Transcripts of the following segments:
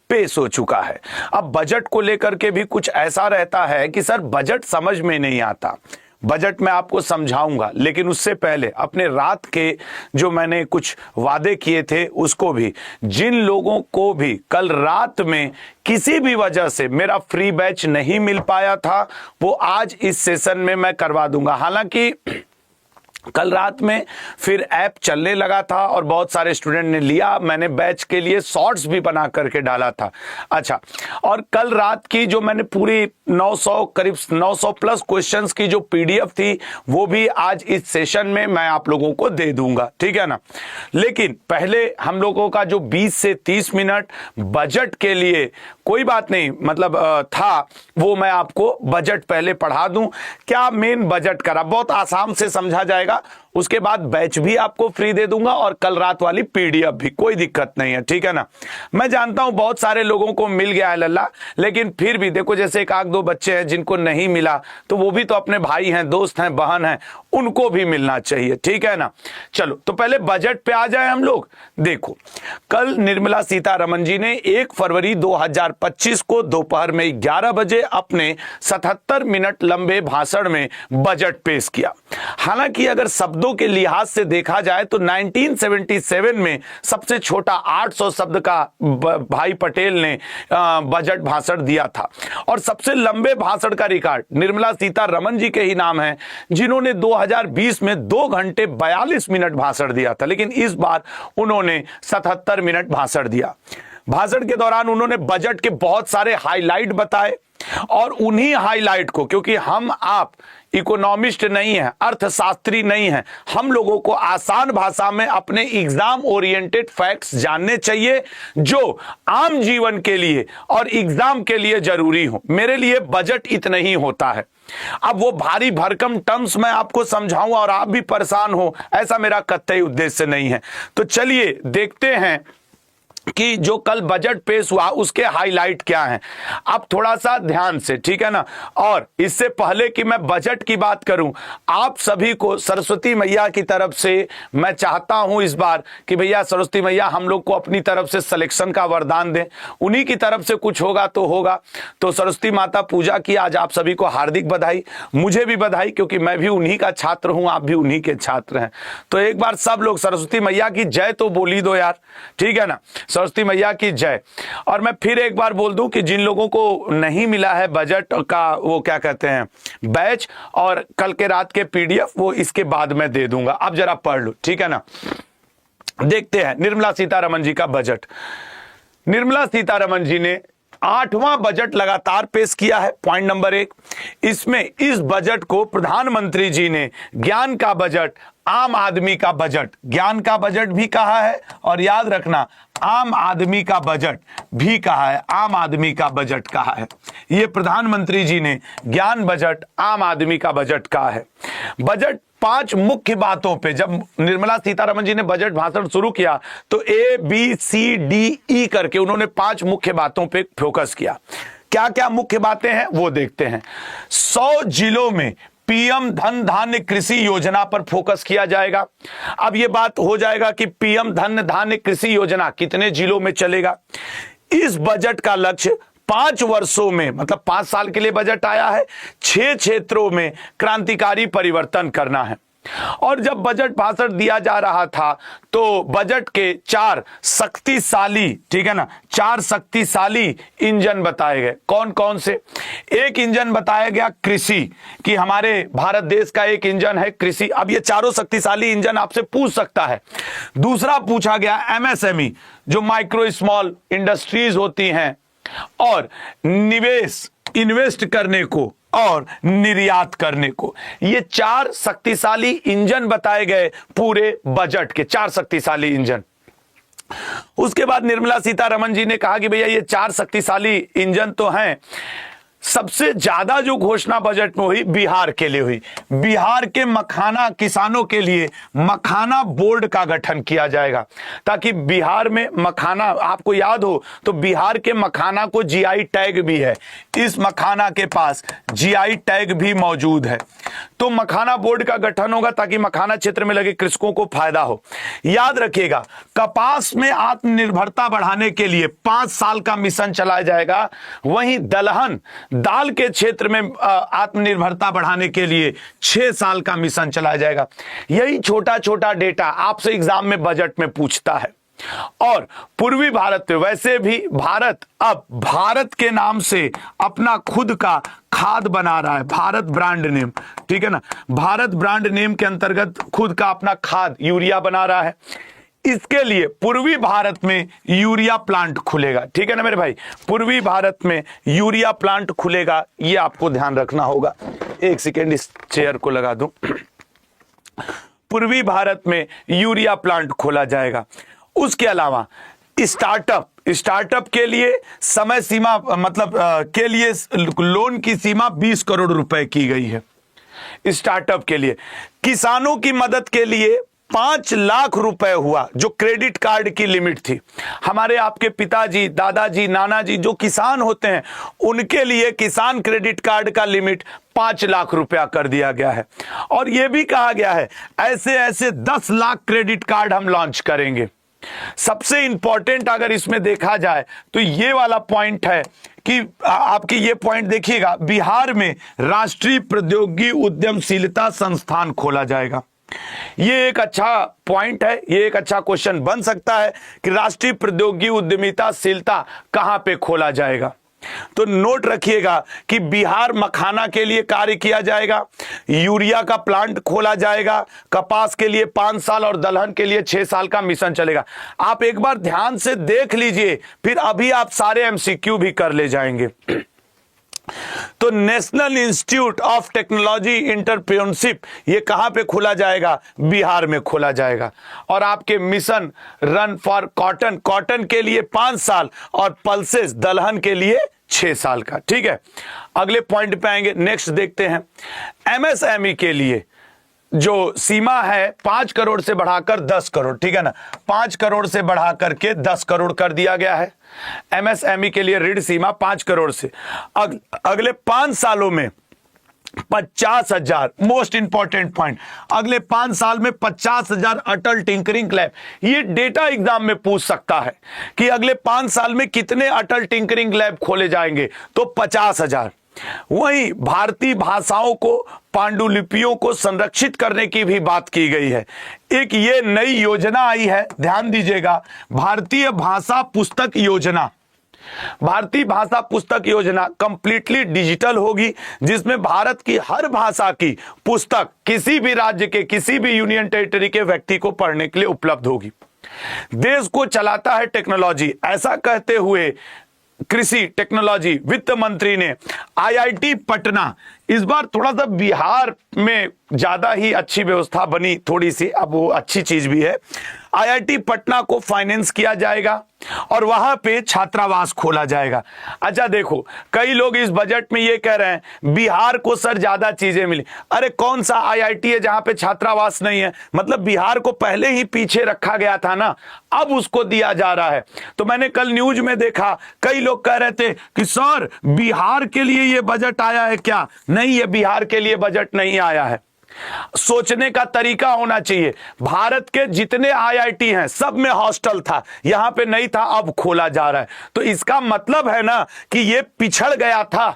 पेश हो चुका है। अब बजट को लेकर के भी कुछ ऐसा रहता है कि सर बजट समझ में नहीं आता। बजट मैं आपको समझाऊंगा, लेकिन उससे पहले अपने रात के जो मैंने कुछ वादे किए थे उसको भी, जिन लोगों को भी कल रात में किसी भी वजह से मेरा फ्री बैच नहीं मिल पाया था, वो आज इस सेशन में मैं करवा दूंगा। हालांकि कल रात में फिर ऐप चलने लगा था और बहुत सारे स्टूडेंट ने लिया, मैंने बैच के लिए शॉर्ट्स भी बना करके डाला था। अच्छा, और कल रात की जो मैंने पूरी 900 करीब 900 प्लस क्वेश्चंस की जो पीडीएफ थी वो भी आज इस सेशन में मैं आप लोगों को दे दूंगा, ठीक है ना। लेकिन पहले हम लोगों का जो 20 से 30 मिनट बजट के लिए, कोई बात नहीं, मतलब था, वो मैं आपको बजट पहले पढ़ा दूं। क्या मेन बजट करा, बहुत आसान से समझा जाएगा। उसके बाद बैच भी आपको फ्री दे दूंगा और कल रात वाली पीडीएफ भी, कोई दिक्कत नहीं है, ठीक है ना। मैं जानता हूं बहुत सारे लोगों को मिल गया है लल्ला, लेकिन फिर भी देखो जैसे एक आध दो बच्चे हैं जिनको नहीं मिला, तो वो भी तो अपने भाई हैं, दोस्त हैं, बहन हैं, उनको भी मिलना चाहिए, ठीक है ना। चलो तो पहले बजट पे आ जाए हम लोग। देखो, कल निर्मला सीतारमण जी ने 1 फरवरी 2025 को दोपहर में 11 बजे अपने 77 मिनट लंबे भाषण में बजट पेश किया। हालांकि अगर शब्दों के लिहाज से देखा जाए तो 1977 में सबसे छोटा 800 शब्द का भाई पटेल ने बजट भाषण दिया था, और सबसे लंबे भाषण का रिकॉर्ड निर्मला सीतारमण जी के ही नाम है, जिन्होंने 2020 में 2 घंटे 42 मिनट भाषण दिया था। लेकिन इस बार उन्होंने 77 मिनट भाषण दिया। भाषण के दौरान उन्होंने बजट के बहुत सारे हाईलाइट बताए, और उन्हीं हाईलाइट को, क्योंकि हम आप इकोनॉमिस्ट नहीं है, अर्थशास्त्री नहीं है, हम लोगों को आसान भाषा में अपने एग्जाम ओरिएंटेड फैक्ट्स जानने चाहिए जो आम जीवन के लिए और एग्जाम के लिए जरूरी हो। मेरे लिए बजट इतना ही होता है। अब वो भारी भरकम टर्म्स मैं आपको समझाऊं और आप भी परेशान हो, ऐसा मेरा कतई उद्देश्य नहीं है। तो चलिए देखते हैं कि जो कल बजट पेश हुआ उसके हाईलाइट क्या हैं। अब थोड़ा सा ध्यान से, ठीक है ना। और इससे पहले कि मैं बजट की बात करूं, आप सभी को सरस्वती मैया की तरफ से मैं चाहता हूं इस बार कि भैया सरस्वती मैया हम लोग को अपनी तरफ से सिलेक्शन का वरदान दें। उन्हीं की तरफ से कुछ होगा तो होगा। तो सरस्वती माता पूजा की आज आप सभी को हार्दिक बधाई, मुझे भी बधाई, क्योंकि मैं भी उन्हीं का छात्र हूं, आप भी उन्हीं के छात्र हैं। तो एक बार सब लोग सरस्वती मैया की जय तो बोली दो यार, ठीक है ना। सरस्वती मैया की जय। और मैं फिर एक बार बोल दूं कि जिन लोगों को नहीं मिला है बजट का, वो क्या कहते हैं, बैच और कल के रात के पीडीएफ, वो इसके बाद में दे दूंगा। अब जरा पढ़ लो, ठीक है ना। देखते हैं निर्मला सीतारमण जी का बजट। निर्मला सीतारमण जी ने 8वां बजट लगातार पेश किया है। पॉइंट नंबर 1, इसमें इस बजट को प्रधानमंत्री जी ने ज्ञान का बजट, आम आदमी का बजट, ज्ञान का बजट भी कहा है, और याद रखना आम आदमी का बजट भी कहा है, आम आदमी का बजट कहा है। ये प्रधानमंत्री जी ने ज्ञान बजट, आम आदमी का बजट कहा है। बजट 5 मुख्य बातों पे, जब निर्मला सीतारमण जी ने बजट भाषण शुरू किया तो ABCDE करके उन्होंने 5 मुख्य बातों पे फोकस किया। क्या क्या मुख्य बातें हैं वो देखते हैं। 100 जिलों में पीएम धन धान्य कृषि योजना पर फोकस किया जाएगा। अब यह बात हो जाएगा कि पीएम धन धान्य कृषि योजना कितने जिलों में चलेगा। इस बजट का लक्ष्य 5 वर्षों में, मतलब 5 साल के लिए बजट आया है, 6 क्षेत्रों में क्रांतिकारी परिवर्तन करना है। और जब बजट भाषण दिया जा रहा था तो बजट के 4 शक्तिशाली, ठीक है ना, 4 शक्तिशाली इंजन बताए गए। कौन कौन से? एक इंजन बताया गया कृषि, कि हमारे भारत देश का एक इंजन है कृषि। अब ये चारों शक्तिशाली इंजन आपसे पूछ सकता है। दूसरा पूछा गया MSME, जो माइक्रो स्मॉल इंडस्ट्रीज होती हैं, और निवेश, इन्वेस्ट करने को और निर्यात करने को। ये 4 शक्तिशाली इंजन बताए गए पूरे बजट के, 4 शक्तिशाली इंजन। उसके बाद निर्मला सीतारमण जी ने कहा कि भैया ये 4 शक्तिशाली इंजन तो हैं, सबसे ज्यादा जो घोषणा बजट में हुई बिहार के लिए हुई। बिहार के मखाना किसानों के लिए मखाना बोर्ड का गठन किया जाएगा, ताकि बिहार में मखाना, आपको याद हो तो बिहार के मखाना को जीआई टैग भी है, इस मखाना के पास जीआई टैग भी मौजूद है। तो मखाना बोर्ड का गठन होगा ताकि मखाना क्षेत्र में लगे कृषकों को फायदा हो। याद रखिएगा, कपास में आत्मनिर्भरता बढ़ाने के लिए 5 साल का मिशन चलाया जाएगा। वहीं दलहन दाल के क्षेत्र में आत्मनिर्भरता बढ़ाने के लिए 6 साल का मिशन चलाया जाएगा। यही छोटा छोटा डेटा आपसे एग्जाम में बजट में पूछता है। और पूर्वी भारत में वैसे भी भारत अब भारत के नाम से अपना खुद का खाद बना रहा है, भारत ब्रांड नेम, ठीक है ना, भारत ब्रांड नेम के अंतर्गत खुद का अपना खाद यूरिया बना रहा है। इसके लिए पूर्वी भारत में यूरिया प्लांट खुलेगा, ठीक है ना मेरे भाई, पूर्वी भारत में यूरिया प्लांट खुलेगा, ये आपको ध्यान रखना होगा। एक सेकेंड इस चेयर को लगा दूं। पूर्वी भारत में यूरिया प्लांट खोला जाएगा। उसके अलावा स्टार्टअप के लिए समय सीमा मतलब के लिए लोन की सीमा 20 करोड़ रुपए की गई है। स्टार्टअप के लिए किसानों की मदद के लिए 5 लाख रुपए हुआ, जो क्रेडिट कार्ड की लिमिट थी। हमारे आपके पिताजी, दादाजी, नानाजी जो किसान होते हैं, उनके लिए किसान क्रेडिट कार्ड का लिमिट 5 लाख रुपया कर दिया गया है। और यह भी कहा गया है ऐसे ऐसे 10 लाख क्रेडिट कार्ड हम लॉन्च करेंगे। सबसे इंपॉर्टेंट अगर इसमें देखा जाए तो ये वाला पॉइंट है कि आपके ये पॉइंट देखिएगा, बिहार में राष्ट्रीय प्रौद्योगिकी उद्यमशीलता संस्थान खोला जाएगा। ये एक अच्छा पॉइंट है, ये एक अच्छा क्वेश्चन बन सकता है कि राष्ट्रीय प्रौद्योगिकी उद्यमिताशीलता कहां पे खोला जाएगा। तो नोट रखिएगा कि बिहार मखाना के लिए कार्य किया जाएगा, यूरिया का प्लांट खोला जाएगा, कपास के लिए 5 साल और दलहन के लिए 6 साल का मिशन चलेगा। आप एक बार ध्यान से देख लीजिए, फिर अभी आप सारे एमसीक्यू भी कर ले जाएंगे। तो national institute of technology entrepreneurship ये कहां पे खोला जाएगा? बिहार में खोला जाएगा। और आपके mission run for cotton, cotton के लिए 5 साल और पल्सेस दलहन के लिए 6 साल का। ठीक है, अगले पॉइंट पे आएंगे। नेक्स्ट देखते हैं, एमएसएमई के लिए जो सीमा है 5 करोड़ से बढ़ाकर 10 करोड़, ठीक है ना, 5 करोड़ से बढ़ा करके 10 करोड़ कर दिया गया है। एमएसएमई के लिए ऋण सीमा 5 करोड़ से अगले 5 सालों में 50,000, मोस्ट इंपॉर्टेंट पॉइंट, अगले 5 साल में 50,000 अटल टिंकरिंग लैब। ये डेटा एग्जाम में पूछ सकता है कि अगले 5 साल में कितने अटल टिंकरिंग लैब खोले जाएंगे, तो 50,000। वहीं भारतीय भाषाओं को, पांडुलिपियों को संरक्षित करने की भी बात की गई है। एक ये नई योजना आई है, ध्यान दीजिएगा, भारतीय भाषा पुस्तक योजना। भारतीय भाषा पुस्तक योजना कंप्लीटली डिजिटल होगी, जिसमें भारत की हर भाषा की पुस्तक किसी भी राज्य के, किसी भी यूनियन टेरिटरी के व्यक्ति को पढ़ने के लिए उपलब्ध होगी। देश को चलाता है टेक्नोलॉजी, ऐसा कहते हुए कृषि टेक्नोलॉजी वित्त मंत्री ने आईआईटी पटना, इस बार थोड़ा सा बिहार में ज्यादा ही अच्छी व्यवस्था बनी थोड़ी सी, अब वो अच्छी चीज भी है। आईआईटी पटना को फाइनेंस किया जाएगा और वहां पे छात्रावास खोला जाएगा। अच्छा देखो, कई लोग इस बजट में ये कह रहे हैं बिहार को सर ज्यादा चीजें मिली। अरे कौन सा आईआईटी है जहां पे छात्रावास नहीं है? मतलब बिहार को पहले ही पीछे रखा गया था ना, अब उसको दिया जा रहा है। तो मैंने कल न्यूज में देखा, कई लोग कह रहे थे कि सर बिहार के लिए ये बजट आया है क्या? नहीं, ये बिहार के लिए बजट नहीं आया है। सोचने का तरीका होना चाहिए। भारत के जितने आईआईटी हैं सब में हॉस्टल था, यहां पे नहीं था, अब खोला जा रहा है। तो इसका मतलब है ना कि ये पिछड़ गया था।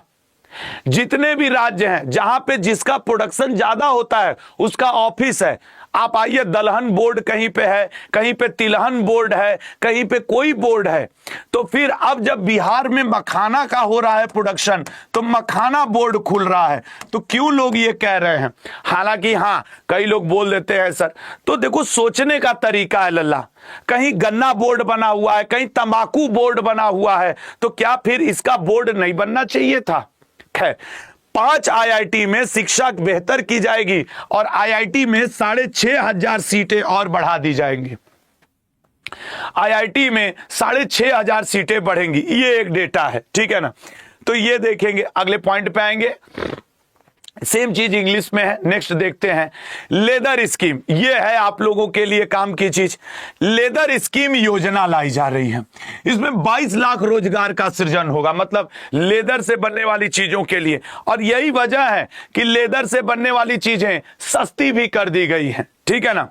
जितने भी राज्य हैं जहां पे जिसका प्रोडक्शन ज्यादा होता है उसका ऑफिस है। आप आइए, दलहन बोर्ड कहीं पे है, कहीं पे तिलहन बोर्ड है, कहीं पे कोई बोर्ड है। तो फिर अब जब बिहार में मखाना का हो रहा है प्रोडक्शन, तो मखाना बोर्ड खुल रहा है। तो क्यों लोग ये कह रहे हैं? हालांकि हाँ, कई लोग बोल देते हैं सर, तो देखो सोचने का तरीका है लल्ला। कहीं गन्ना बोर्ड बना हुआ है, कहीं तंबाकू बोर्ड बना हुआ है, तो क्या फिर इसका बोर्ड नहीं बनना चाहिए था? खैर, 5 आईआईटी में शिक्षा बेहतर की जाएगी और आईआईटी में 6,500 सीटें और बढ़ा दी जाएंगी। आईआईटी में 6,500 सीटें बढ़ेंगी, ये एक डेटा है, ठीक है ना। तो ये देखेंगे, अगले पॉइंट पे आएंगे, सेम चीज इंग्लिश में है। नेक्स्ट देखते हैं, लेदर स्कीम, ये है आप लोगों के लिए काम की चीज। लेदर स्कीम योजना लाई जा रही है, इसमें 22 लाख रोजगार का सृजन होगा, मतलब लेदर से बनने वाली चीजों के लिए। और यही वजह है कि लेदर से बनने वाली चीजें सस्ती भी कर दी गई हैं, ठीक है ना।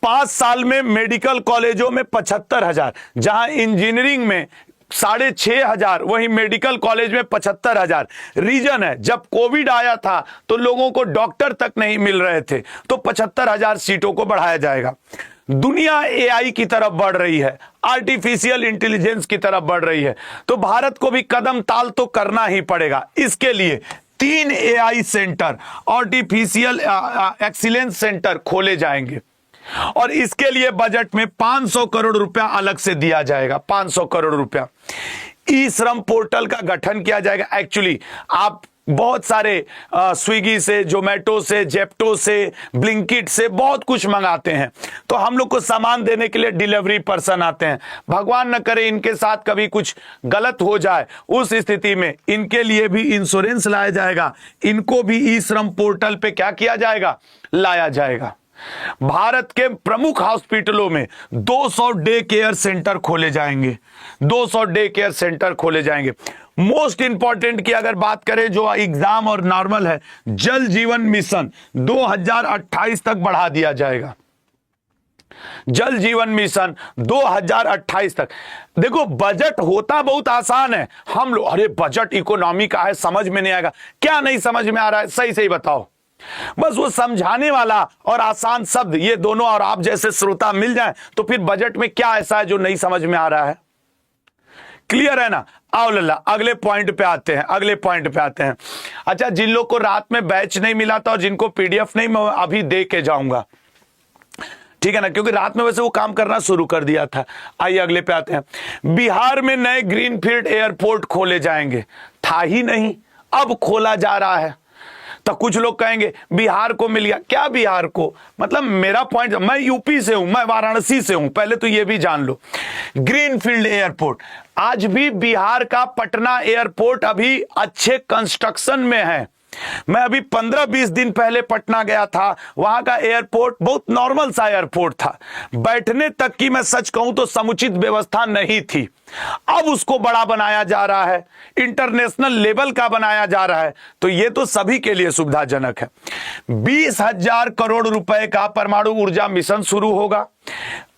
5 साल में मेडिकल कॉलेजों में 75,000, जहां इंजीनियरिंग में 6,500, वहीं मेडिकल कॉलेज में 75,000। रीजन है, जब कोविड आया था तो लोगों को डॉक्टर तक नहीं मिल रहे थे, तो 75,000 सीटों को बढ़ाया जाएगा। दुनिया एआई की तरफ बढ़ रही है, आर्टिफिशियल इंटेलिजेंस की तरफ बढ़ रही है, तो भारत को भी कदम ताल तो करना ही पड़ेगा। इसके लिए 3 AI centre, artificial excellence centre खोले जाएंगे, और इसके लिए बजट में 500 करोड़ रुपया अलग से दिया जाएगा। 500 करोड़ रुपया। ई श्रम पोर्टल का गठन किया जाएगा। एक्चुअली आप बहुत सारे स्विगी से, जोमेटो से, जेप्टो से, ब्लिंकिट से बहुत कुछ मंगाते हैं, तो हम लोग को सामान देने के लिए डिलीवरी पर्सन आते हैं। भगवान न करे इनके साथ कभी कुछ गलत हो जाए, उस स्थिति में इनके लिए भी इंश्योरेंस लाया जाएगा, इनको भी ई श्रम पोर्टल पे क्या किया जाएगा, लाया जाएगा। भारत के प्रमुख हॉस्पिटलों में 200 डे केयर सेंटर खोले जाएंगे, 200 डे केयर सेंटर खोले जाएंगे। मोस्ट इंपॉर्टेंट की अगर बात करें, जो एग्जाम और नॉर्मल है, जल जीवन मिशन 2028 तक बढ़ा दिया जाएगा। जल जीवन मिशन 2028 तक। देखो, बजट होता बहुत आसान है, हम लोग अरे बजट इकोनॉमी का है, समझ में नहीं आएगा। क्या नहीं समझ में आ रहा है, सही सही बताओ। बस वो समझाने वाला और आसान शब्द, ये दोनों और आप जैसे श्रोता मिल जाए तो फिर बजट में क्या ऐसा है जो नहीं समझ में आ रहा है। क्लियर है ना। आओ लल्ला, अगले पॉइंट पे आते हैं, अगले पॉइंट पे आते हैं। अच्छा, जिन लोग को रात में बैच नहीं मिला था और जिनको पीडीएफ नहीं, मैं अभी दे के जाऊंगा, ठीक है ना, क्योंकि रात में वैसे वो काम करना शुरू कर दिया था। आइए अगले पे आते हैं। बिहार में नए ग्रीनफील्ड एयरपोर्ट खोले जाएंगे, था ही नहीं, अब खोला जा रहा है। तो कुछ लोग कहेंगे बिहार को मिल गया, क्या बिहार को, मतलब मेरा पॉइंट, मैं यूपी से हूं, मैं वाराणसी से हूं, पहले तो ये भी जान लो। ग्रीनफील्ड एयरपोर्ट, आज भी बिहार का पटना एयरपोर्ट अभी अच्छे कंस्ट्रक्शन में है। मैं अभी 15-20 दिन पहले पटना गया था, वहां का एयरपोर्ट बहुत नॉर्मल सा एयरपोर्ट था, बैठने तक की मैं सच कहूं तो समुचित व्यवस्था नहीं थी। अब उसको बड़ा बनाया जा रहा है, इंटरनेशनल लेवल का बनाया जा रहा है, तो ये तो सभी के लिए सुविधाजनक है। 20,000 करोड़ रुपए का परमाणु ऊर्जा मिशन शुरू होगा,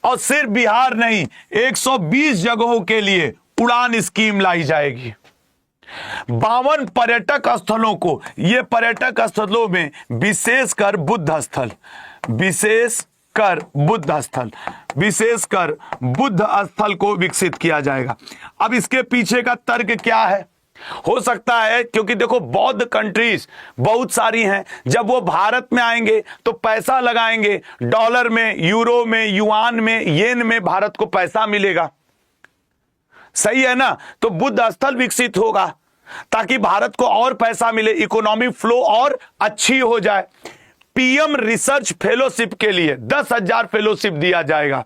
और सिर्फ बिहार नहीं, 120 जगहों के लिए उड़ान स्कीम लाई जाएगी। 52 पर्यटक स्थलों को, ये पर्यटक स्थलों में विशेषकर बुद्ध स्थल, विशेषकर बुद्ध स्थल को विकसित किया जाएगा। अब इसके पीछे का तर्क क्या है? हो सकता है क्योंकि देखो बौद्ध कंट्रीज बहुत सारी हैं, जब वो भारत में आएंगे तो पैसा लगाएंगे, डॉलर में, यूरो में, युआन में, येन में भारत को पैसा मिलेगा, सही है ना। तो बुद्ध स्थल विकसित होगा ताकि भारत को और पैसा मिले, इकोनॉमिक फ्लो और अच्छी हो जाए। पीएम रिसर्च फेलोशिप के लिए 10,000 फेलोशिप दिया जाएगा।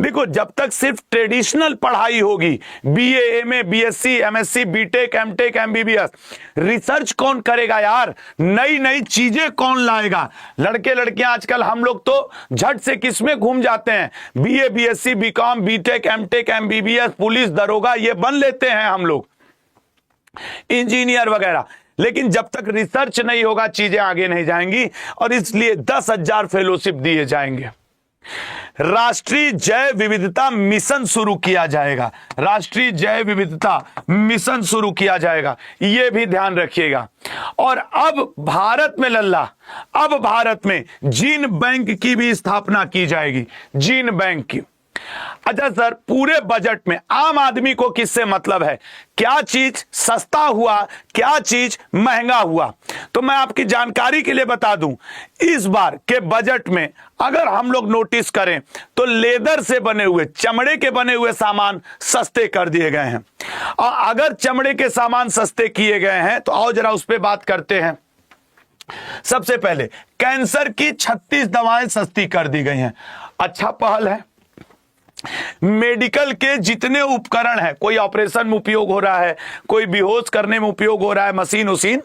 देखो, जब तक सिर्फ ट्रेडिशनल पढ़ाई होगी, BA, MA, BSc, MSc, BTech, MTech, MBBS, research कौन करेगा यार? नई नई चीजें कौन लाएगा? लड़के लड़कियां आजकल हम लोग तो झट से किसमें घूम जाते हैं, BA, BSc, BCom, BTech, MTech, MBBS, police, दरोगा, ये बन लेते हैं हम लोग, इंजीनियर वगैरह। लेकिन जब तक रिसर्च नहीं होगा चीजें आगे नहीं जाएंगी, और इसलिए 10,000 फेलोशिप दिए जाएंगे। राष्ट्रीय जैव विविधता मिशन शुरू किया जाएगा, राष्ट्रीय जैव विविधता मिशन शुरू किया जाएगा, यह भी ध्यान रखिएगा। और अब भारत में लल्ला, अब भारत में जीन बैंक की भी स्थापना की जाएगी, जीन बैंक की। अच्छा सर, पूरे बजट में आम आदमी को किससे मतलब है? क्या चीज सस्ता हुआ, क्या चीज महंगा हुआ? तो मैं आपकी जानकारी के लिए बता दूं, इस बार के बजट में अगर हम लोग नोटिस करें तो लेदर से बने हुए, चमड़े के बने हुए सामान सस्ते कर दिए गए हैं। और अगर चमड़े के सामान सस्ते किए गए हैं तो आओ जरा उस पर बात करते हैं। सबसे पहले कैंसर की 36 दवाएं सस्ती कर दी गई हैं, अच्छा पहल है। मेडिकल के जितने उपकरण हैं, कोई ऑपरेशन में उपयोग हो रहा है, कोई बेहोश करने में उपयोग हो रहा है, मशीन उसीन,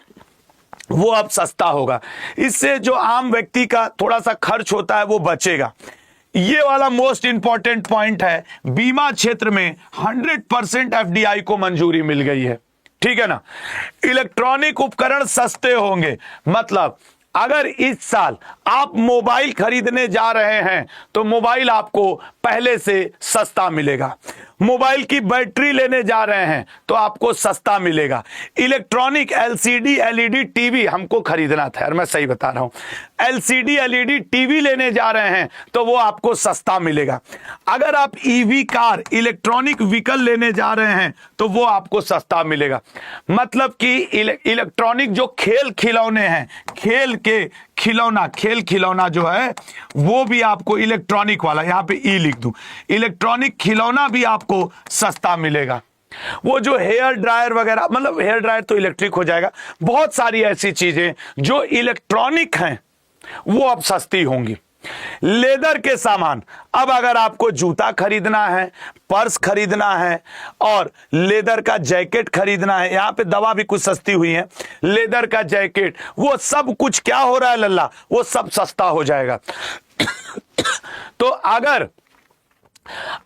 वो अब सस्ता होगा। इससे जो आम व्यक्ति का थोड़ा सा खर्च होता है वो बचेगा। ये वाला मोस्ट इंपॉर्टेंट पॉइंट है, बीमा क्षेत्र में 100% एफडीआई को मंजूरी मिल गई है, ठीक है ना। इलेक्ट्रॉनिक उपकरण सस्ते होंगे, मतलब अगर इस साल आप मोबाइल खरीदने जा रहे हैं तो मोबाइल आपको पहले से सस्ता मिलेगा। मोबाइल की बैटरी लेने जा रहे हैं तो आपको सस्ता मिलेगा। इलेक्ट्रॉनिक एलसीडी एलईडी टीवी हमको खरीदना था यार, मैं सही बता रहा हूं। एलसीडी एलईडी टीवी लेने जा रहे हैं तो वो आपको सस्ता मिलेगा। अगर आप ईवी कार इलेक्ट्रॉनिक व्हीकल लेने जा रहे हैं तो वो आपको सस्ता मिलेगा। मतलब कि इलेक्ट्रॉनिक जो खेल खिलौने हैं, खेल खिलौना जो है वो भी आपको, इलेक्ट्रॉनिक वाला यहां पे ई लिख दूं, इलेक्ट्रॉनिक खिलौना भी आपको सस्ता मिलेगा। वो जो हेयर ड्रायर वगैरह, मतलब हेयर ड्रायर तो इलेक्ट्रिक हो जाएगा, बहुत सारी ऐसी चीजें जो इलेक्ट्रॉनिक हैं वो अब सस्ती होंगी। लेदर के सामान, अब अगर आपको जूता खरीदना है, पर्स खरीदना है और लेदर का जैकेट खरीदना है, यहां पे दवा भी कुछ सस्ती हुई है, लेदर का जैकेट, वो सब कुछ क्या हो रहा है लल्ला, वो सब सस्ता हो जाएगा। तो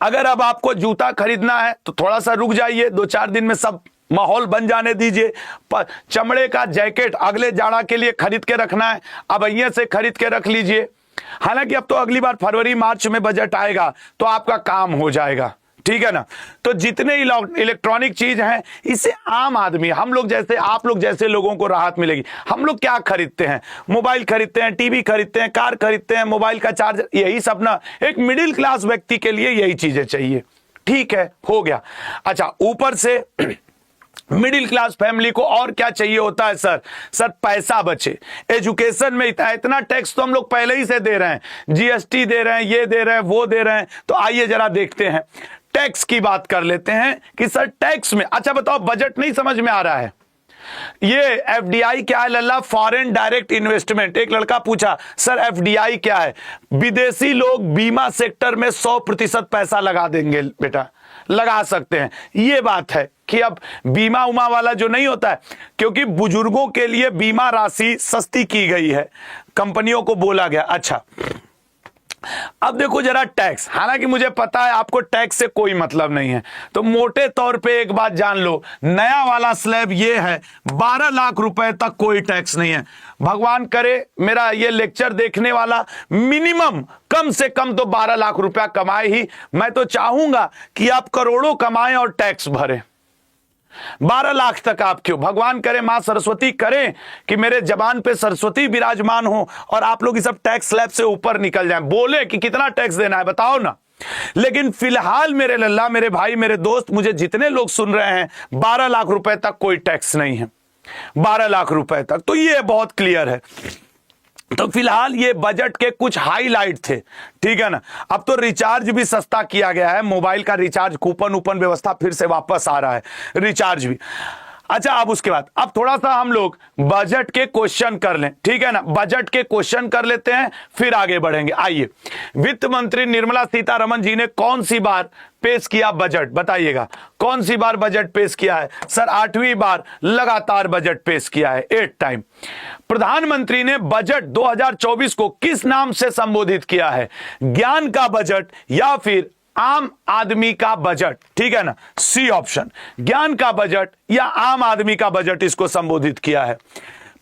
अगर अब आपको जूता खरीदना है तो थोड़ा सा रुक जाइए, 2-4 दिन में सब माहौल बन जाने दीजिए। चमड़े का जैकेट अगले जाड़ा के लिए खरीद के रखना है, अब अहिए से खरीद के रख लीजिए। हालांकि अब तो अगली बार फरवरी मार्च में बजट आएगा तो आपका काम हो जाएगा, ठीक है ना। तो जितने इलेक्ट्रॉनिक चीज हैं, इससे आम आदमी, हम लोग जैसे, आप लोग जैसे लोगों को राहत मिलेगी। हम लोग क्या खरीदते हैं, मोबाइल खरीदते हैं, टीवी खरीदते हैं, कार खरीदते हैं, मोबाइल का चार्जर, यही सब ना। एक मिडिल क्लास व्यक्ति के लिए यही चीजें चाहिए, ठीक है, हो गया। अच्छा, ऊपर से मिडिल क्लास फैमिली को और क्या चाहिए होता है सर पैसा बचे। एजुकेशन में इतना टैक्स तो हम लोग पहले ही से दे रहे हैं, जीएसटी दे रहे हैं, ये दे रहे हैं, वो दे रहे हैं। तो आइए जरा देखते हैं, टैक्स की बात कर लेते हैं कि सर टैक्स में, अच्छा बताओ, बजट नहीं समझ में आ रहा है। ये एफडीआई क्या है लल्ला? Foreign direct investment. एक लड़का पूछा सर एफडीआई क्या है? विदेशी लोग बीमा सेक्टर में 100% पैसा लगा देंगे बेटा, लगा सकते हैं। ये बात है कि अब बीमा उमा वाला जो नहीं होता है, क्योंकि बुजुर्गों के लिए बीमा राशि सस्ती की गई है, कंपनियों को बोला गया। अच्छा, अब देखो जरा टैक्स, हालांकि मुझे पता है आपको टैक्स से कोई मतलब नहीं है, तो मोटे तौर पे एक बात जान लो, नया वाला स्लैब ये है, 12 लाख रुपए तक कोई टैक्स नहीं है। भगवान करे मेरा ये लेक्चर देखने वाला मिनिमम कम से कम तो 12 लाख रुपया कमाए ही। मैं तो चाहूंगा कि आप करोड़ों कमाएं और टैक्स भरें। 12 लाख तक आप क्यों, भगवान करे, मां सरस्वती करें कि मेरे जबान पे सरस्वती विराजमान हो और आप लोग इस सब टैक्स स्लैब से ऊपर निकल जाएं, बोले कि कितना टैक्स देना है बताओ ना। लेकिन फिलहाल मेरे लल्ला, मेरे भाई, मेरे दोस्त, मुझे जितने लोग सुन रहे हैं, 12 लाख रुपए तक कोई टैक्स नहीं है, 12 लाख रुपए तक। तो ये बहुत क्लियर है। तो फिलहाल ये बजट के कुछ हाईलाइट थे, ठीक है ना। अब तो रिचार्ज भी सस्ता किया गया है, मोबाइल का रिचार्ज, कूपन ऊपन व्यवस्था फिर से वापस आ रहा है, रिचार्ज भी। अच्छा, अब उसके बाद अब थोड़ा सा हम लोग बजट के क्वेश्चन कर लें, ठीक है ना। बजट के क्वेश्चन कर लेते हैं, फिर आगे बढ़ेंगे। आइए, वित्त मंत्री निर्मला सीतारमण जी ने कौन सी बार पेश किया बजट, बताइएगा कौन सी बार बजट पेश किया है? सर 8वीं बार लगातार बजट पेश किया है, 8 टाइम। प्रधानमंत्री ने बजट 2024 को किस नाम से संबोधित किया है? ज्ञान का बजट या फिर आम आदमी का बजट, ठीक है ना। सी ऑप्शन, ज्ञान का बजट या आम आदमी का बजट इसको संबोधित किया है।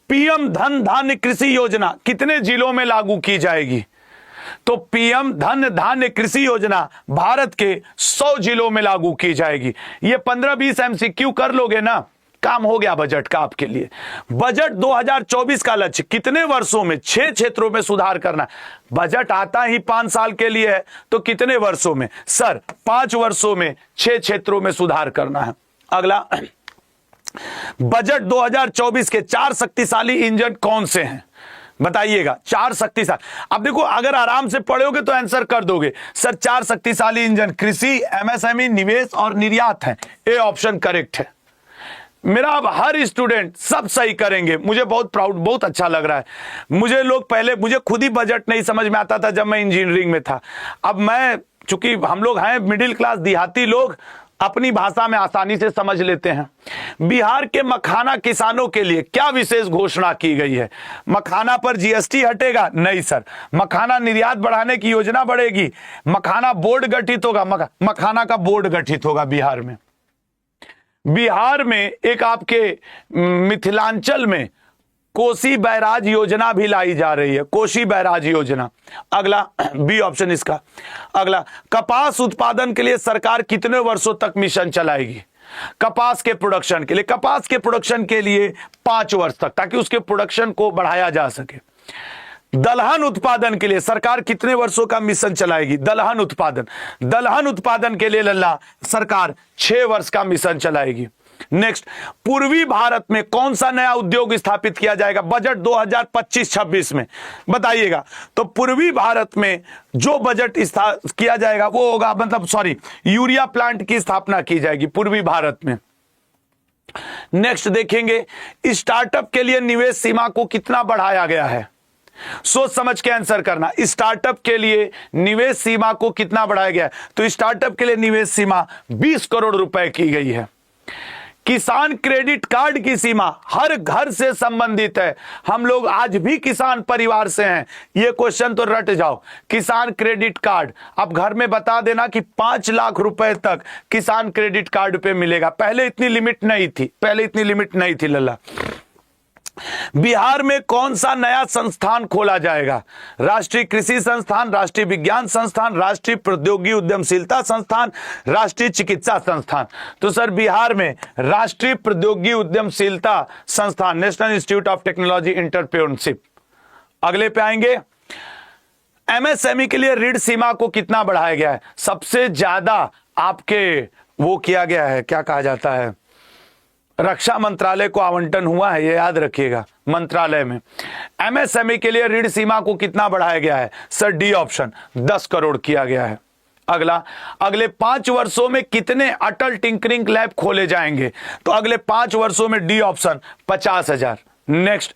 पीएम धन धान्य कृषि योजना कितने जिलों में लागू की जाएगी? तो पीएम धन धान्य कृषि योजना भारत के 100 जिलों में लागू की जाएगी। ये 15-20 MCQ कर लोगे ना, काम हो गया बजट का आपके लिए। बजट 2024 का लक्ष्य कितने वर्षों में 6 क्षेत्रों में सुधार करना? बजट आता ही 5 साल के लिए है, तो कितने वर्षों में? सर 5 वर्षों में 6 क्षेत्रों में सुधार करना है। अगला, बजट 2024 के 4 शक्तिशाली इंजन कौन से हैं? बताइएगा 4 शक्तिशाली। अब देखो, अगर आराम से पढ़ोगे तो आंसर कर दोगे। सर 4 शक्तिशाली इंजन कृषि, MSME, निवेश और निर्यात हैं। ए ऑप्शन करेक्ट है मेरा। अब हर स्टूडेंट सब सही करेंगे, मुझे बहुत प्राउड, बहुत अच्छा लग रहा है। मुझे लोग पहले, मुझे खुद ही बजट नहीं समझ में आता था जब मैं इंजीनियरिंग में था। अब मैं चूंकि हम लोग हैं मिडिल क्लास देहाती लोग, अपनी भाषा में आसानी से समझ लेते हैं। बिहार के मखाना किसानों के लिए क्या विशेष घोषणा की गई है? मखाना पर जीएसटी हटेगा? नहीं सर। मखाना निर्यात बढ़ाने की योजना बढ़ेगी। मखाना बोर्ड गठित होगा, मखाना का बोर्ड गठित होगा बिहार में। बिहार में एक आपके मिथिलांचल में कोसी बैराज योजना भी लाई जा रही है, कोसी बैराज योजना। अगला बी ऑप्शन इसका। अगला, कपास उत्पादन के लिए सरकार कितने वर्षों तक मिशन चलाएगी? कपास के प्रोडक्शन के लिए, कपास के प्रोडक्शन के लिए 5 वर्ष तक, ताकि उसके प्रोडक्शन को बढ़ाया जा सके। दलहन उत्पादन के लिए सरकार कितने वर्षों का मिशन चलाएगी? दलहन उत्पादन के लिए लल्ला सरकार 6 वर्ष का मिशन चलाएगी। नेक्स्ट, पूर्वी भारत में कौन सा नया उद्योग स्थापित किया जाएगा बजट 2025-26 में? बताइएगा। तो पूर्वी भारत में जो बजट किया जाएगा वो होगा, यूरिया प्लांट की स्थापना की जाएगी पूर्वी भारत में। नेक्स्ट देखेंगे, स्टार्टअप के लिए निवेश सीमा को कितना बढ़ाया गया है? सोच समझ के आंसर करना। स्टार्टअप के लिए निवेश सीमा को कितना बढ़ाया गया है? तो स्टार्टअप के लिए निवेश सीमा 20 करोड़ रुपए की गई है। किसान क्रेडिट कार्ड की सीमा हर घर से संबंधित है। हम लोग आज भी किसान परिवार से हैं, ये क्वेश्चन तो रट जाओ। किसान क्रेडिट कार्ड अब घर में बता देना कि 5 लाख रुपए तक किसान क्रेडिट कार्ड पे मिलेगा। पहले इतनी लिमिट नहीं थी लल्ला। बिहार में कौन सा नया संस्थान खोला जाएगा? राष्ट्रीय कृषि संस्थान, राष्ट्रीय विज्ञान संस्थान, राष्ट्रीय प्रौद्योगिकी उद्यमशीलता संस्थान, राष्ट्रीय चिकित्सा संस्थान। तो सर बिहार में राष्ट्रीय प्रौद्योगिकी उद्यमशीलता संस्थान, national institute of technology entrepreneurship. अगले पे आएंगे, एमएसएमई के लिए ऋण सीमा को कितना बढ़ाया गया है? सबसे ज्यादा आपके वो किया गया है, क्या कहा जाता है, रक्षा मंत्रालय को आवंटन हुआ है, ये याद रखिएगा, मंत्रालय में। एमएसएमई के लिए ऋण सीमा को कितना बढ़ाया गया है? सर डी ऑप्शन, 10 करोड़ किया गया है। अगला, अगले 5 वर्षों में कितने अटल टिंकरिंग लैब खोले जाएंगे? तो अगले 5 वर्षों में डी ऑप्शन 50,000। नेक्स्ट,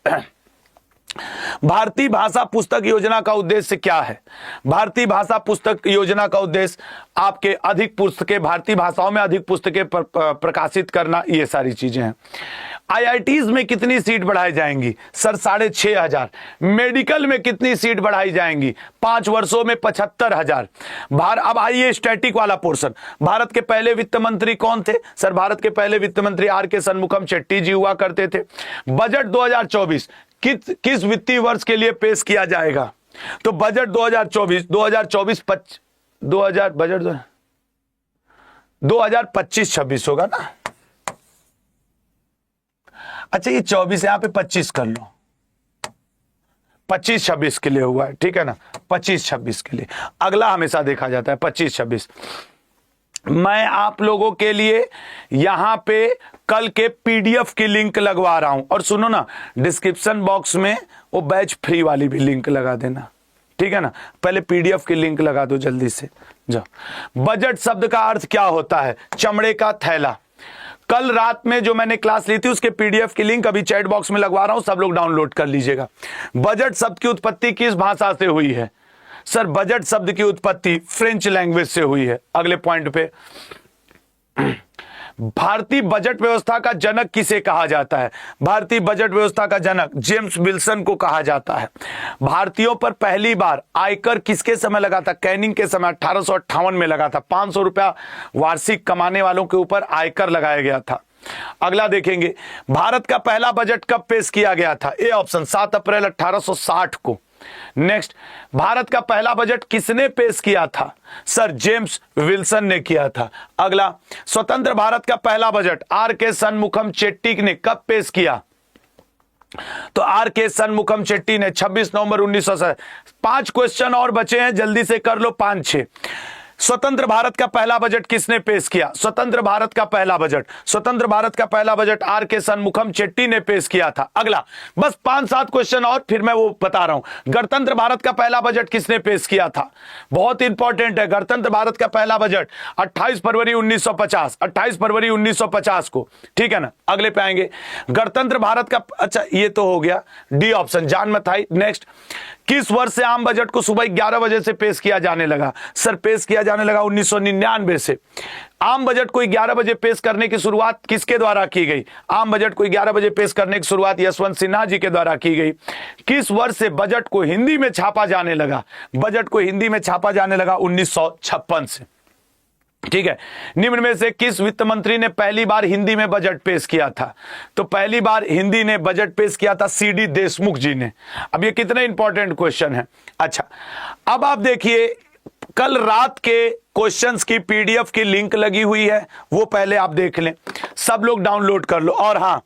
भारतीय भाषा पुस्तक योजना का उद्देश्य क्या है? भारतीय भाषा पुस्तक योजना का उद्देश्य आपके अधिक पुस्तकें, भारतीय भाषाओं में अधिक पुस्तकें प्रकाशित करना, ये सारी चीजें हैं। आईआईटीज में कितनी सीट बढ़ाई जाएंगी? सर 6,500। मेडिकल में कितनी सीट बढ़ाई जाएंगी? 5 वर्षों में 75,000। अब आइए स्टैटिक वाला पोर्शन। भारत के पहले वित्त मंत्री कौन थे? सर भारत के पहले वित्त मंत्री आर.के. शनमुखम चेट्टी जी हुआ करते थे। बजट 2024 किस वित्तीय वर्ष के लिए पेश किया जाएगा? तो बजट 2025 होगा ना। अच्छा ये 24 यहां पे 25 कर लो, 25-26 के लिए हुआ है, ठीक है ना, 25-26 के लिए। अगला हमेशा देखा जाता है 25-26। मैं आप लोगों के लिए यहां पे कल के पीडीएफ की लिंक लगवा रहा हूं, और सुनो ना, डिस्क्रिप्शन बॉक्स में वो बैच फ्री वाली भी लिंक लगा देना, ठीक है ना। पहले पीडीएफ की लिंक लगा दो जल्दी से जाओ। बजट शब्द का अर्थ क्या होता है? चमड़े का थैला। कल रात में जो मैंने क्लास ली थी उसके पीडीएफ की लिंक अभी चैट बॉक्स में लगवा रहा हूं, सब लोग डाउनलोड कर लीजिएगा। बजट शब्द की उत्पत्ति किस भाषा से हुई है? सर बजट शब्द की उत्पत्ति फ्रेंच लैंग्वेज से हुई है। अगले पॉइंट पे, भारतीय बजट व्यवस्था का जनक किसे कहा जाता है? भारतीय बजट व्यवस्था का जनक जेम्स विल्सन को कहा जाता है। भारतीयों पर पहली बार आयकर किसके समय लगा था? कैनिंग के समय 1858 में लगा था। 500 रुपया वार्षिक कमाने वालों के ऊपर आयकर लगाया गया था। अगला देखेंगे, भारत का पहला बजट कब पेश किया गया था? ए ऑप्शन 7 अप्रैल 1860 को। नेक्स्ट, भारत का पहला बजट किसने पेश किया था? सर जेम्स विल्सन ने किया था। अगला, स्वतंत्र भारत का पहला बजट आर.के. शनमुखम चेट्टी ने कब पेश किया? तो आर.के. शनमुखम चेट्टी ने 26 नवंबर 1960। 5 क्वेश्चन और बचे हैं, जल्दी से कर लो 5-6। स्वतंत्र भारत का पहला बजट किसने पेश किया? स्वतंत्र भारत का पहला बजट आर.के. शनमुखम चेट्टी ने पेश किया था। अगला, बस 5-7 क्वेश्चन और, फिर मैं वो बता रहा हूं। गणतंत्र भारत का पहला बजट किसने पेश किया था? बहुत इंपॉर्टेंट है। गणतंत्र भारत का पहला बजट 28 फरवरी 1950 को, ठीक है ना। अगले पे आएंगे, गणतंत्र भारत का, अच्छा ये तो हो गया डी ऑप्शन, जान मत आई। नेक्स्ट, किस वर्ष से आम बजट को सुबह 11 बजे से पेश किया जाने लगा? सर पेश किया जाने लगा 1999 से। आम बजट को 11 बजे पेश करने की शुरुआत किसके द्वारा की गई? आम बजट को 11 बजे पेश करने की शुरुआत यशवंत सिन्हा जी के द्वारा की गई। किस वर्ष से बजट को हिंदी में छापा जाने लगा? बजट को हिंदी में छापा जाने लगा 1956 से। ठीक है, निम्न में से किस वित्त मंत्री ने पहली बार हिंदी में बजट पेश किया था? तो पहली बार हिंदी ने बजट पेश किया था सीडी देशमुख जी ने। अब ये कितने इंपॉर्टेंट क्वेश्चन है। अच्छा, अब आप देखिए कल रात के क्वेश्चंस की पीडीएफ की लिंक लगी हुई है, वो पहले आप देख लें, सब लोग डाउनलोड कर लो। और हां,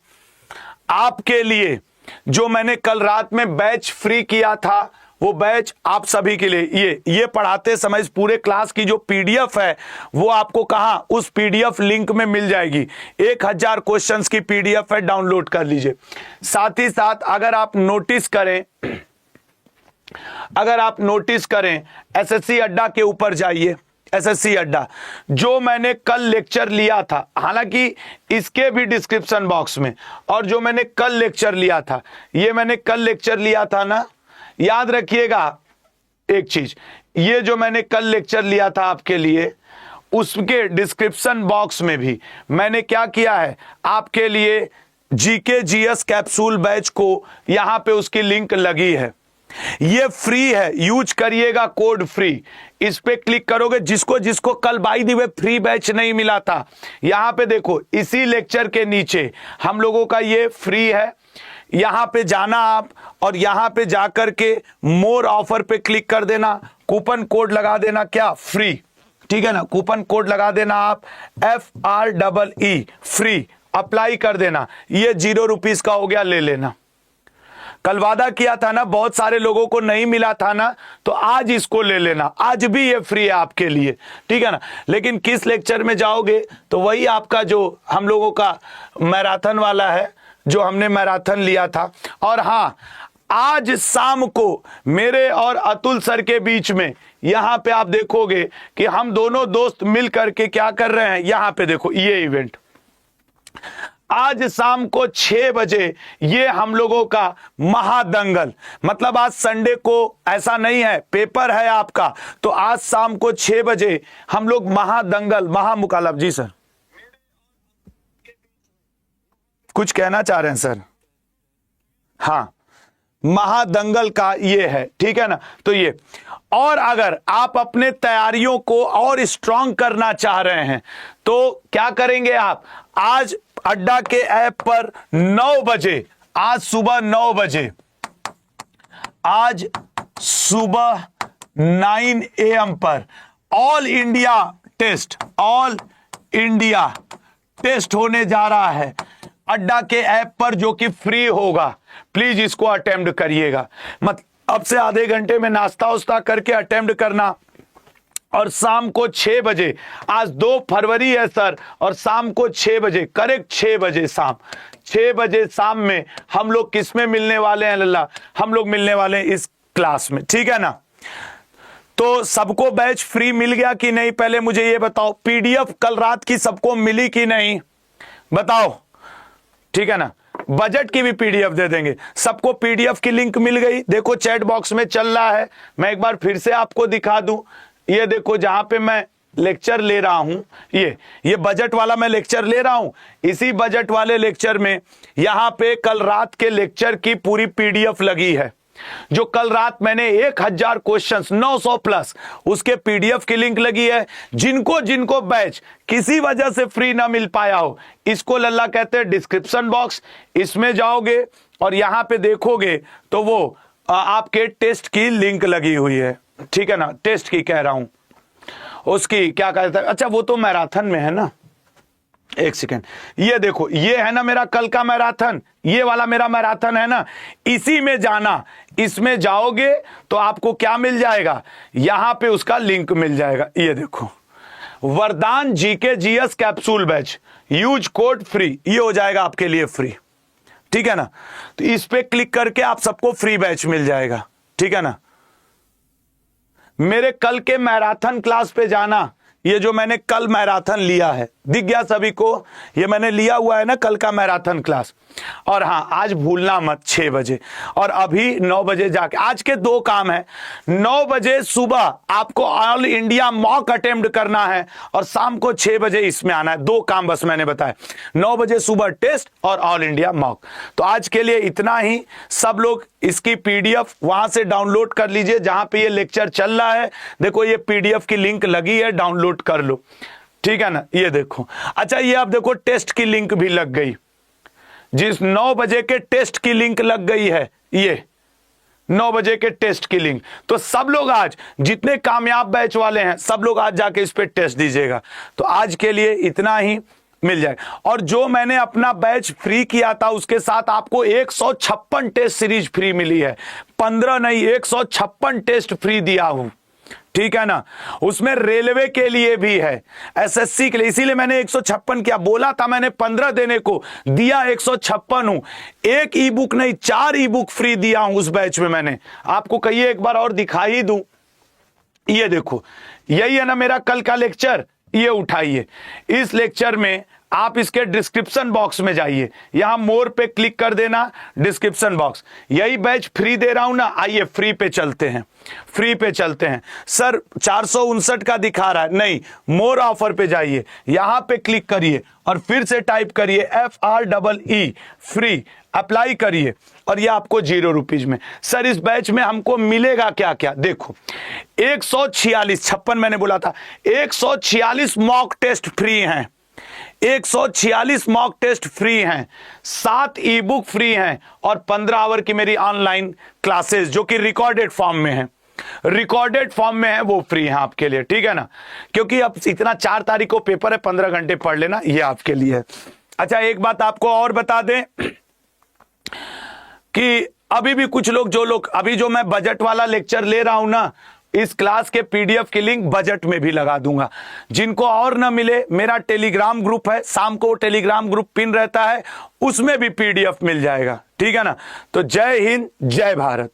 आपके लिए जो मैंने कल रात में बैच फ्री किया था, वो बैच आप सभी के लिए ये पढ़ाते समय इस पूरे क्लास की जो पीडीएफ है वो आपको कहां, उस पीडीएफ लिंक में मिल जाएगी। 1000 क्वेश्चंस की पीडीएफ है, डाउनलोड कर लीजिए। साथ ही साथ अगर आप नोटिस करें एसएससी अड्डा के ऊपर जाइए। एसएससी अड्डा जो मैंने कल लेक्चर लिया था, हालांकि इसके भी डिस्क्रिप्शन बॉक्स में, और जो मैंने कल लेक्चर लिया था, ये मैंने कल लेक्चर लिया था ना, याद रखिएगा एक चीज, ये जो मैंने कल लेक्चर लिया था आपके लिए, उसके डिस्क्रिप्शन बॉक्स में भी मैंने क्या किया है, आपके लिए जीके जीएस कैप्सूल बैच को यहां पे उसकी लिंक लगी है। ये फ्री है, यूज करिएगा, कोड फ्री। इस पे क्लिक करोगे, जिसको जिसको कल by the way free batch नहीं मिला था, यहां पे देखो इसी लेक्चर के नीचे हम लोगों का ये फ्री है। यहां पे जाना आप, और यहां पे जाकर के मोर ऑफर पे क्लिक कर देना, कूपन कोड लगा देना, क्या, फ्री। ठीक है ना, कूपन कोड लगा देना आप FREE फ्री, अप्लाई कर देना। ये 0 रुपीज का हो गया, ले लेना। कल वादा किया था ना, बहुत सारे लोगों को नहीं मिला था ना, तो आज इसको ले लेना, आज भी ये फ्री है आपके लिए। ठीक है ना, लेकिन किस लेक्चर में जाओगे, तो वही आपका जो हम लोगों का मैराथन वाला है, जो हमने मैराथन लिया था। और हां, आज शाम को मेरे और अतुल सर के बीच में यहां पे आप देखोगे कि हम दोनों दोस्त मिल करके क्या कर रहे हैं। यहां पे देखो ये इवेंट आज शाम को 6 बजे, ये हम लोगों का महादंगल, मतलब आज संडे को ऐसा नहीं है, पेपर है आपका, तो आज शाम को 6 बजे हम लोग महादंगल, महामुकालब। जी सर, कुछ कहना चाह रहे हैं सर? हां, महादंगल का ये है, ठीक है ना। तो ये, और अगर आप अपने तैयारियों को और स्ट्रांग करना चाह रहे हैं तो क्या करेंगे आप, आज अड्डा के ऐप पर 9 बजे, आज सुबह 9 बजे, आज सुबह 9 AM पर ऑल इंडिया टेस्ट होने जा रहा है अड्डा के ऐप पर, जो कि फ्री होगा। प्लीज इसको अटेम्प्ट करिएगा, मत अब से आधे घंटे में नाश्ता उस्ता करके अटेम्प्ट करना। और शाम को 6 बजे, आज 2 फरवरी है सर, और शाम को 6 बजे, करेक्ट 6 बजे शाम, 6 बजे शाम में हम लोग किस में मिलने वाले हैं लल्ला? हम लोग मिलने वाले हैं इस क्लास में, ठीक है ना। तो सबको बैच फ्री मिल गया कि नहीं, पहले मुझे ये बताओ। पीडीएफ कल रात की सबको मिली कि नहीं, बताओ, ठीक है ना। बजट की भी पीडीएफ दे देंगे, सबको पीडीएफ की लिंक मिल गई। देखो चैट बॉक्स में चल रहा है, मैं एक बार फिर से आपको दिखा दूं। ये देखो जहां पे मैं लेक्चर ले रहा हूं, ये बजट वाला मैं लेक्चर ले रहा हूं। इसी बजट वाले लेक्चर में यहां पे कल रात के लेक्चर की पूरी पीडीएफ लगी है, जो कल रात मैंने 1000 क्वेश्चंस 900 प्लस, उसके पीडीएफ की लिंक लगी है। जिनको बैच किसी वजह से फ्री ना मिल पाया हो, इसको लल्ला कहते हैं डिस्क्रिप्शन बॉक्स। इसमें जाओगे और यहां पे देखोगे तो वो आपके टेस्ट की लिंक लगी हुई है, ठीक है ना। टेस्ट की कह रहा हूं, उसकी क्या कहते हैं, अच्छा वो तो मैराथन में है ना। एक सेकेंड, ये देखो, ये है ना मेरा कल का मैराथन, ये वाला मेरा मैराथन है ना, इसी में जाना। इसमें जाओगे तो आपको क्या मिल जाएगा, यहां पे उसका लिंक मिल जाएगा। ये देखो, वरदान GK GS capsule batch, use code free, ये हो जाएगा आपके लिए फ्री, ठीक है ना। तो इस पे क्लिक करके आप सबको फ्री बैच मिल जाएगा, ठीक है ना। मेरे कल के मैराथन क्लास पे जाना, ये जो मैंने कल मैराथन लिया है, दिख गया सभी को? ये मैंने लिया हुआ है ना कल का मैराथन क्लास। और हाँ, आज भूलना मत 6 बजे, और अभी 9 बजे जाके आज के 2 काम है। 9 बजे सुबह आपको ऑल इंडिया मॉक अटेम्प्ट करना है और शाम को 6 बजे इसमें आना है। 2 काम बस मैंने बताया, 9 बजे सुबह टेस्ट और ऑल इंडिया मॉक। तो आज के लिए इतना ही। सब लोग इसकी पीडीएफ वहां से डाउनलोड कर लीजिए जहां पे ये लेक्चर चल रहा है। देखो ये पीडीएफ की लिंक लगी है, डाउनलोड कर लो, ठीक है ना? ये देखो। अच्छा, ये आप देखो टेस्ट की लिंक भी लग गई, जिस 9 बजे के टेस्ट की लिंक लग गई है, ये 9 बजे के टेस्ट की लिंक। तो सब लोग आज, जितने कामयाब बैच वाले हैं, सब लोग आज जाके इस पे टेस्ट दीजिएगा। तो आज के लिए इतना ही, मिल जाएगा। और जो मैंने अपना बैच फ्री किया था उसके साथ आपको 156 टेस्ट सीरीज फ्री मिली है। 15 नहीं, 156 टेस्ट फ्री दिया हूं, ठीक है ना? उसमें रेलवे के लिए भी है, एसएससी के लिए। इसीलिए मैंने 156 किया, बोला था मैंने 15 देने को, दिया 156 हूं। 1 ई बुक नहीं, 4 ई बुक फ्री दिया हूं उस बैच में मैंने। आपको कहिए एक बार और दिखा ही दूं। ये देखो, यही है ना मेरा कल का लेक्चर, ये उठाइए। इस लेक्चर में आप इसके डिस्क्रिप्शन बॉक्स में जाइए, यहां मोर पे क्लिक कर देना, डिस्क्रिप्शन बॉक्स। यही बैच फ्री दे रहा हूं ना, आइए फ्री पे चलते हैं, फ्री पे चलते हैं। सर 459 का दिखा रहा है, नहीं, मोर ऑफर पे जाइए, यहां पे क्लिक करिए और फिर से टाइप करिए FREE फ्री, अप्लाई करिए और ये आपको 0 रुपीज में। सर इस बैच में हमको मिलेगा क्या क्या? देखो 146 मैंने बोला था, 146 मॉक टेस्ट फ्री हैं, 146 मॉक टेस्ट फ्री हैं, 7 ई बुक फ्री हैं और 15 आवर की मेरी ऑनलाइन क्लासेस जो कि रिकॉर्डेड फॉर्म में है, रिकॉर्डेड फॉर्म में है, वो फ्री है आपके लिए, ठीक है ना? क्योंकि अब इतना 4 तारीख को पेपर है, 15 घंटे पढ़ लेना, ये आपके लिए है। अच्छा, एक बात आपको और बता दें कि अभी भी कुछ लोग, जो लोग अभी जो मैं बजट वाला लेक्चर ले रहा हूं ना, इस क्लास के पीडीएफ की लिंक बजट में भी लगा दूंगा। जिनको और ना मिले, मेरा टेलीग्राम ग्रुप है, शाम को टेलीग्राम ग्रुप पिन रहता है, उसमें भी पीडीएफ मिल जाएगा, ठीक है ना? तो जय हिंद, जय भारत।